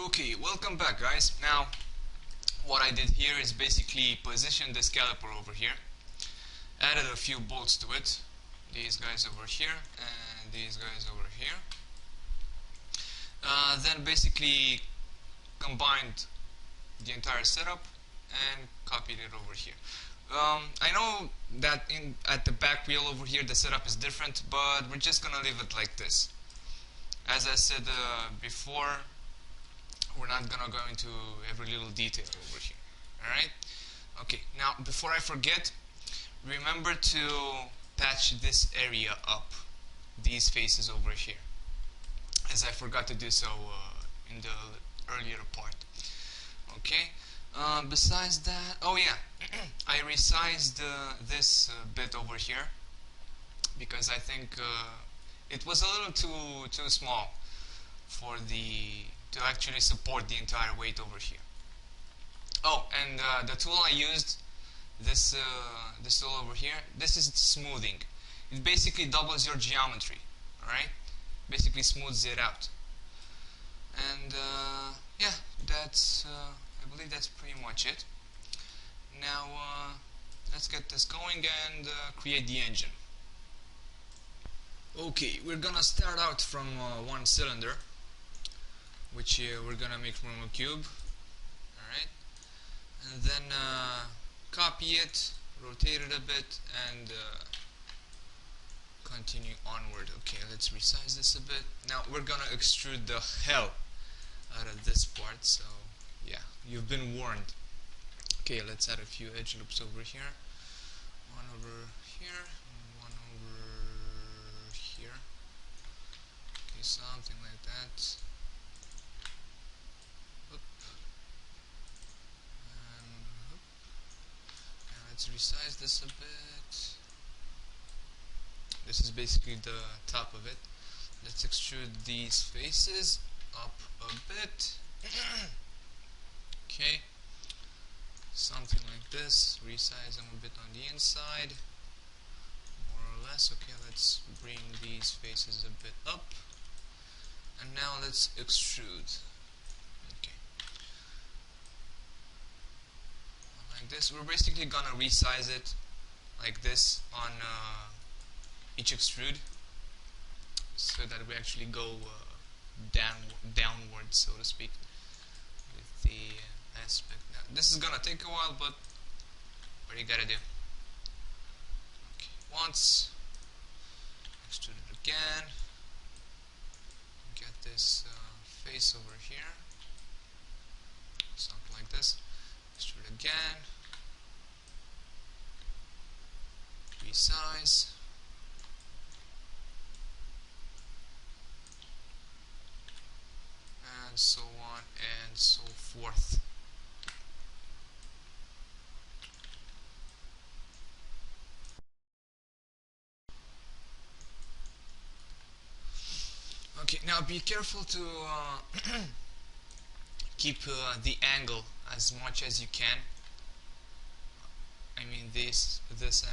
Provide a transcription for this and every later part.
Okay, welcome back guys. Now what I did here is basically position this caliper over here, added a few bolts to it, these guys over here and these guys over here, then basically combined the entire setup and copied it over here. I know that at the back wheel over here the setup is different, but we're just gonna leave it like this. As I said before, we're not gonna go into every little detail over here. Alright? Okay, now before I forget, remember to patch this area up, these faces over here, as I forgot to do so in the earlier part. Okay, besides that, oh yeah, I resized this bit over here because I think it was a little too small for to actually support the entire weight over here. Oh, and the tool I used, this tool over here, this is smoothing. It basically doubles your geometry. Alright, basically smooths it out. And yeah, that's I believe that's pretty much it. Now let's get this going and create the engine. Okay, we're gonna start out from one cylinder, which we're gonna make from a cube. Alright, and then copy it, rotate it a bit, and continue onward. Okay, let's resize this a bit. Now we're gonna extrude the hell out of this part, so yeah, you've been warned. Okay, let's add a few edge loops over here. One over here, and one over here. Okay, something like that. Oop. And oop. Now let's resize this a bit. This is basically the top of it. Let's extrude these faces up a bit. Okay, something like this. Resize them a bit on the inside, more or less. Okay, let's bring these faces a bit up, and now let's extrude. Okay, like this. We're basically gonna resize it like this on each extrude, so that we actually go downward, so to speak, with the aspect. Now, this is gonna take a while, but what you gotta do? Okay, once, extrude it again, get this face over here, something like this, extrude again, resize, and so on and so forth. Okay, now be careful to keep the angle as much as you can. I mean this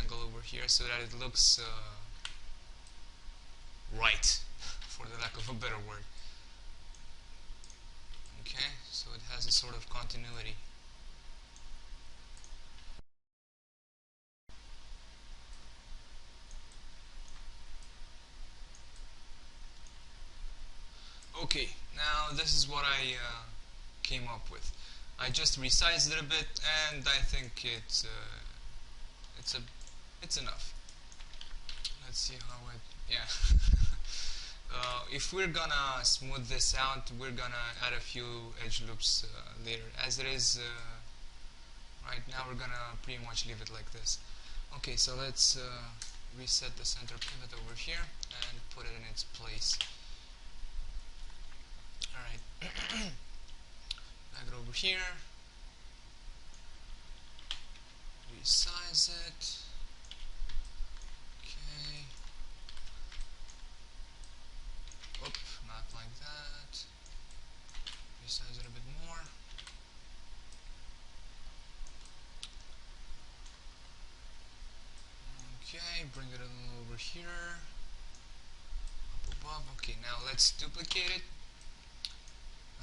angle over here, so that it looks right, for the lack of a better word. Okay, so it has a sort of continuity. Okay, now this is what I came up with. I just resized it a bit, and I think it's enough. Let's see how it, yeah. If we're gonna smooth this out, we're gonna add a few edge loops later. As it is right now, we're gonna pretty much leave it like this. Okay, so let's reset the center pivot over here and put it in its place. Alright, drag it over here, resize it. Okay. Oop, not like that. Resize it a bit more. Okay, bring it a little over here. Up above. Okay, now let's duplicate it.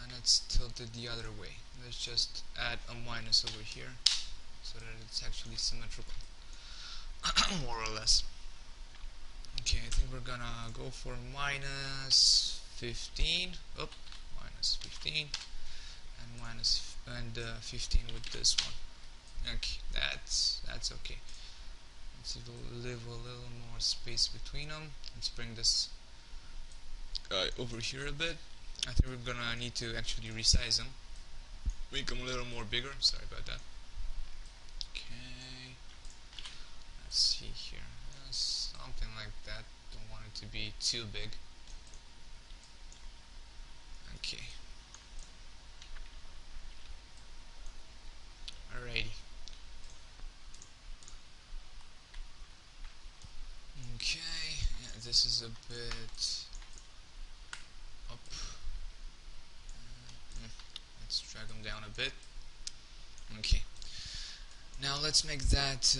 and it's tilted the other way. Let's just add a minus over here so that it's actually symmetrical, more or less. Okay, I think we're gonna go for minus 15. Oh, minus 15 and 15 with this one. Okay, that's okay. Let's leave a little more space between them. Let's bring this over here a bit. I think we're gonna need to actually resize them, make them a little more bigger. Sorry about that. Okay, let's see here. Something like that. Don't want it to be too big. Okay. Alrighty. Okay, yeah, this is a bit up. Let's drag them down a bit. Okay. Now let's make that.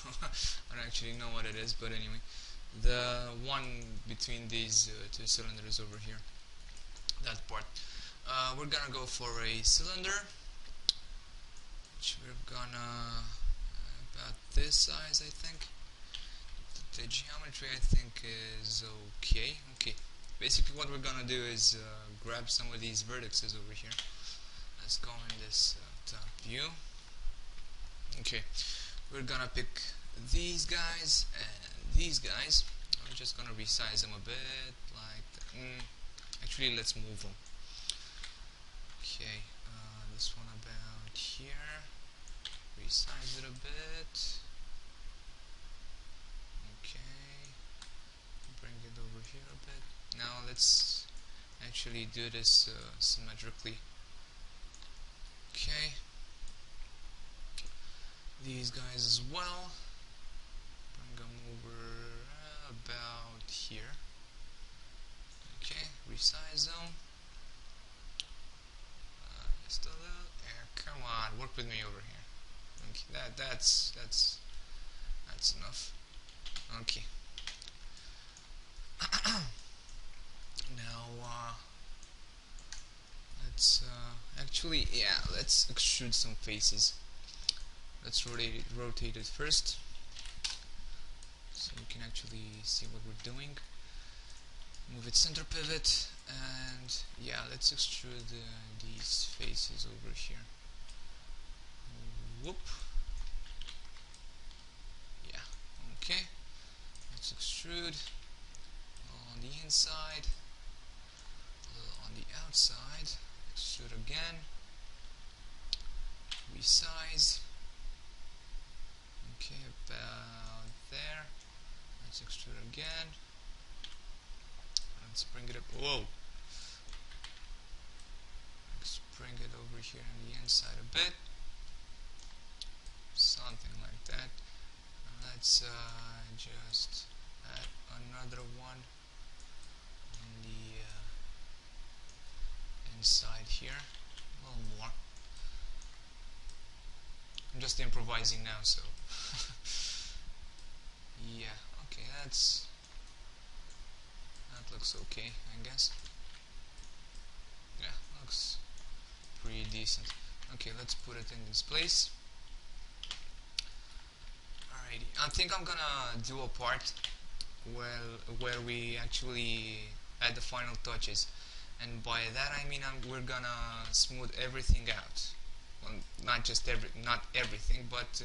I don't actually know what it is, but anyway, the one between these two cylinders over here, that part. We're gonna go for a cylinder, which we're gonna about this size, I think. The geometry, I think, is okay. Okay. Basically, what we're gonna do is grab some of these vertices over here. Let's go in this top view. Okay. We're gonna pick these guys and these guys. I'm just gonna resize them a bit, like that. Actually, let's move them. Okay, this one about here. Resize it a bit. Okay, bring it over here a bit. Now let's actually do this symmetrically. Okay. These guys as well. Bring them over about here. Okay, resize them. Just a little. Come on, work with me over here. Okay, that's enough. Okay. Now let's actually, yeah, let's extrude some faces. Let's rotate it first, so we can actually see what we're doing. Move it center pivot, and yeah, let's extrude these faces over here. Whoop. Yeah, okay. Let's extrude on the inside, on the outside. Extrude again. Resize. Okay, about there. Let's extrude again. Let's bring it up. Whoa! Let's bring it over here on the inside a bit. Something like that. Let's just add another one on the inside here. A little more. I'm just improvising now, so yeah. Okay, that looks okay, I guess. Yeah, looks pretty decent. Okay, let's put it in this place. Alrighty, I think I'm gonna do a part where we actually add the final touches, and by that I mean we're gonna smooth everything out. Well, not everything, but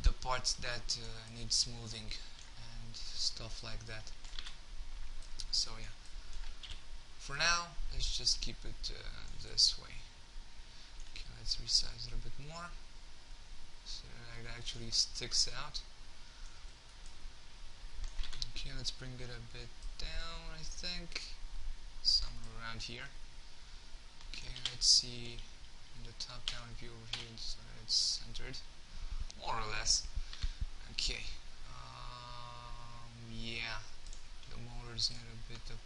the parts that need smoothing and stuff like that. So yeah, for now let's just keep it this way. Okay, let's resize it a bit more so that it actually sticks out. Okay, let's bring it a bit down, I think somewhere around here. Okay, let's see in the top down view over here so that it's centered, more or less. Okay, yeah, the motors need a bit of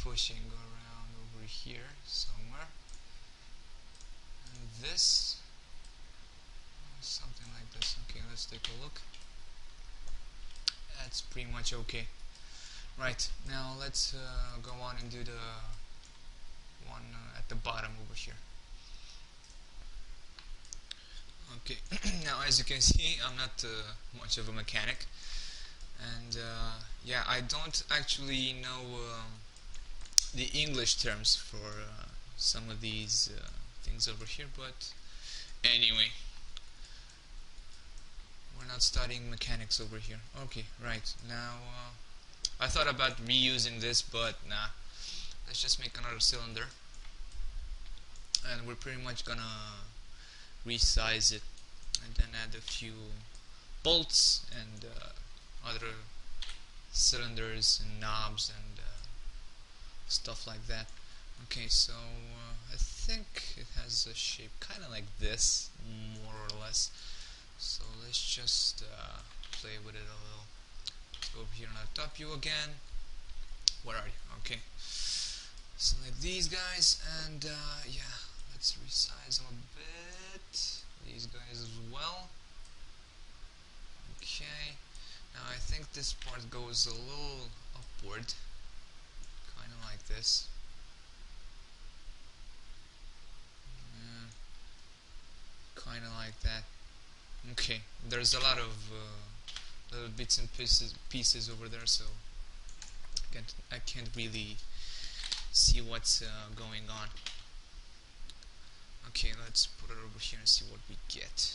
pushing around over here somewhere, and this, something like this. Okay, let's take a look. That's pretty much okay. Right, now let's go on and do the one at the bottom over here. Okay, now as you can see, I'm not much of a mechanic, and yeah, I don't actually know the English terms for some of these things over here, but anyway, we're not studying mechanics over here. Okay, right, now I thought about reusing this, but nah, let's just make another cylinder, and we're pretty much gonna resize it and then add a few bolts and other cylinders and knobs and stuff like that. Okay, so I think it has a shape kind of like this, more or less. So let's just play with it a little. Let's go over here on the top view again. Where are you? Okay. Select these guys and yeah, let's resize them a bit. These guys as well. Okay. Now I think this part goes a little upward, kind of like this. Yeah, kind of like that. Okay. There's a lot of little bits and pieces over there, so I can't really see what's going on. Okay, let's put it over here and see what we get.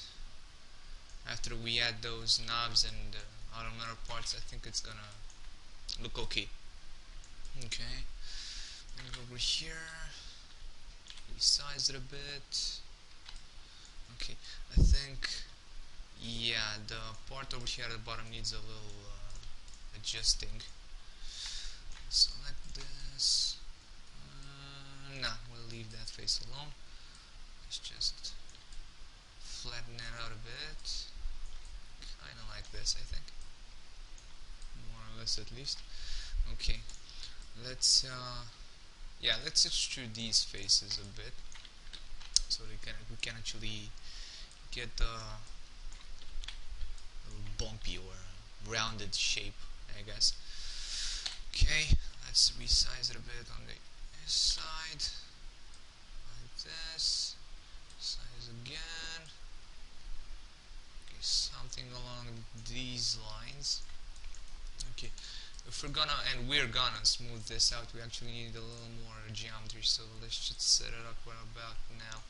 After we add those knobs and other parts, I think it's gonna look okay. Okay, move over here, resize it a bit. Okay, I think, yeah, the part over here at the bottom needs a little adjusting. Select this. Nah, we'll leave that face alone. Let's just flatten it out a bit. Kind of like this, I think. More or less, at least. Okay, let's yeah, let's extrude these faces a bit so we can actually get a little bumpy or rounded shape, I guess. Okay, let's resize it a bit on the side, like this. Size again. Okay, something along these lines. Okay, if we're gonna smooth this out, we actually need a little more geometry. So let's just set it up right about now.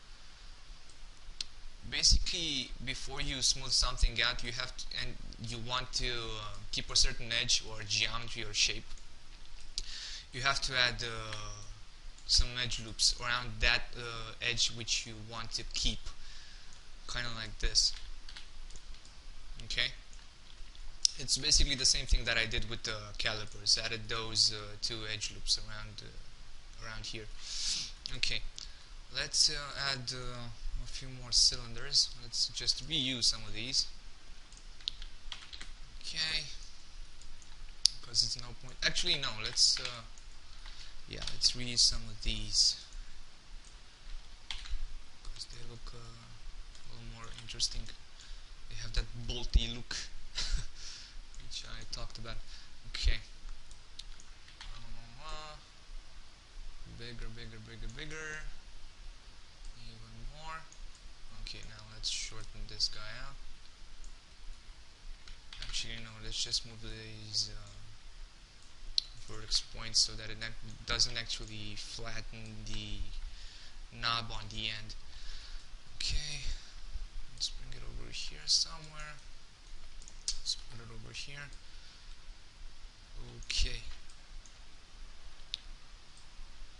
Basically, before you smooth something out, you have to, and you want to keep a certain edge or geometry or shape, you have to add some edge loops around that edge which you want to keep, kind of like this. Okay, it's basically the same thing that I did with the calipers. Added those two edge loops around here. Okay, let's add a few more cylinders. Let's just reuse some of these. Okay, because it's no point. Actually, no. Let's yeah, let's reuse some of these because they look a little more interesting. They have that bolty look which I talked about. Okay. Bigger, bigger, bigger, bigger. Even more. Okay, now let's shorten this guy out. Actually, no, let's just move these vertex points so that it doesn't actually flatten the knob on the end. Okay, let's bring it over here somewhere. Let's put it over here. Okay,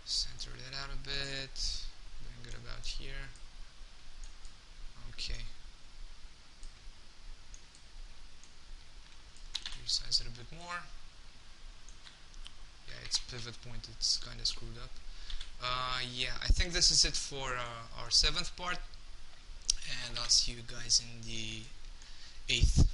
center that out a bit, bring it about here. Okay, resize it a bit more. Yeah, its pivot point, it's kind of screwed up. Yeah, I think this is it for our 7th part, and I'll see you guys in the 8th